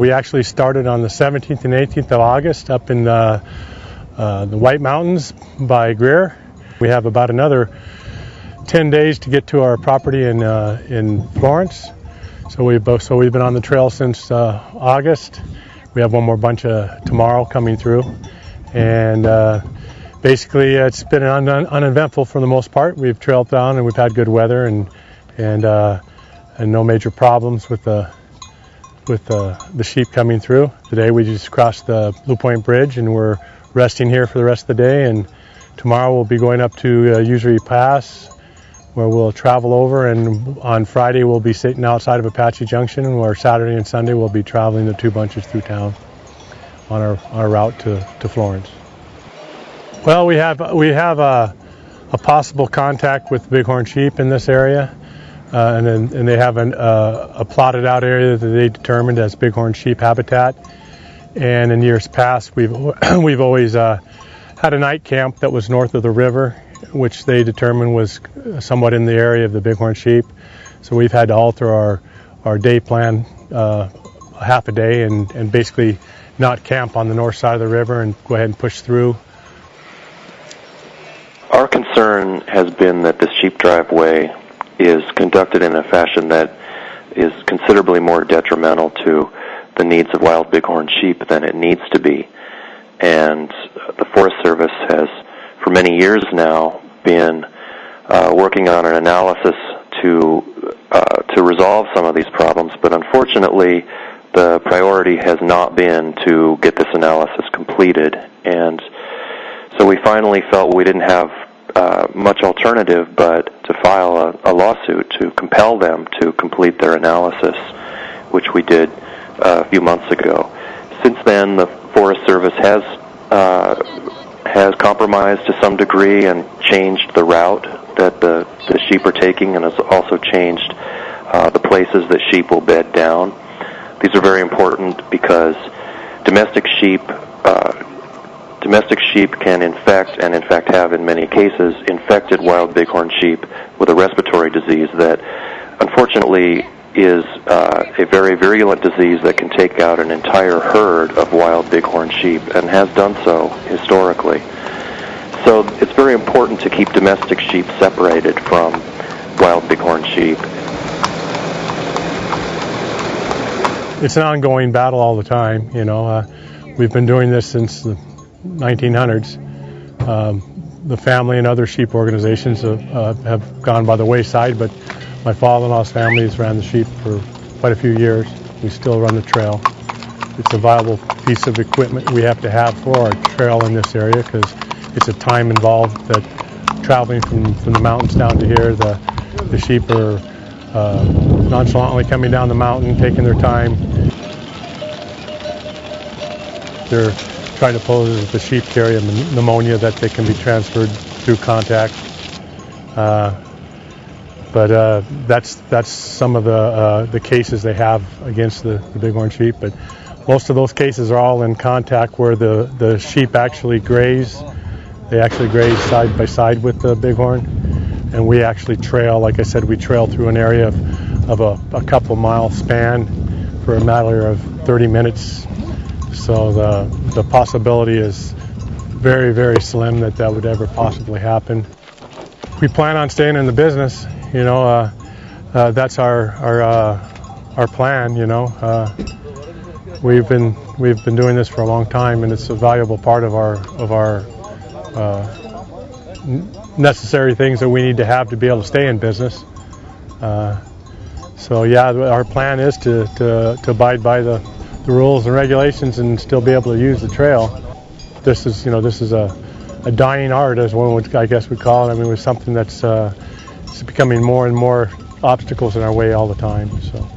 We actually started on the 17th and 18th of August up in the White Mountains by Greer. We have about another 10 days to get to our property in Florence. So we've been on the trail since August. We have one more bunch tomorrow coming through, and basically it's been uneventful for the most part. We've trailed down and we've had good weather and no major problems with the sheep coming through. Today we just crossed the Blue Point Bridge and we're resting here for the rest of the day, and tomorrow we'll be going up to Usury Pass, where we'll travel over, and on Friday we'll be sitting outside of Apache Junction, and where Saturday and Sunday we'll be traveling the two bunches through town on our route to Florence. Well, we have a possible contact with bighorn sheep in this area, and they have a plotted out area that they determined as bighorn sheep habitat. And in years past, we've always had a night camp that was north of the river, which they determined was somewhat in the area of the bighorn sheep. So we've had to alter our day plan half a day and basically not camp on the north side of the river and go ahead and push through. Our concern has been that the sheep driveway is conducted in a fashion that is considerably more detrimental to the needs of wild bighorn sheep than it needs to be. And the Forest Service has, for many years now, been working on an analysis to resolve some of these problems, but unfortunately the priority has not been to get this analysis completed. And so we finally felt we didn't have much alternative but to file a lawsuit to compel them to complete their analysis, which we did a few months ago. Since then, the Forest Service has compromised to some degree and changed the route that the sheep are taking, and has also changed the places that sheep will bed down. These are very important because domestic sheep can infect, and in fact have in many cases, infected wild bighorn sheep with a respiratory disease that unfortunately is a very virulent disease that can take out an entire herd of wild bighorn sheep, and has done so historically. So it's very important to keep domestic sheep separated from wild bighorn sheep. It's an ongoing battle all the time. We've been doing this since the 1900s. The family and other sheep organizations have gone by the wayside, but my father-in-law's family has ran the sheep for quite a few years. We still run the trail. It's a viable piece of equipment we have to have for our trail in this area, because it's a time involved that traveling from the mountains down to here, the sheep are nonchalantly coming down the mountain, taking their time. They're trying to pose that the sheep carry a pneumonia that they can be transferred through contact. But that's some of the cases they have against the bighorn sheep. But most of those cases are all in contact where the sheep actually graze. They actually graze side by side with the bighorn, and we actually trail. Like I said, we trail through an area of a couple mile span for a matter of 30 minutes. So the possibility is very, very slim that would ever possibly happen. We plan on staying in the business. That's our plan. We've been doing this for a long time, and it's a valuable part of our necessary things that we need to have to be able to stay in business. So yeah, our plan is to abide by the rules and regulations and still be able to use the trail. This is a dying art, as one would, I guess, would call it. I mean, it's something that's it's becoming more and more obstacles in our way all the time. So.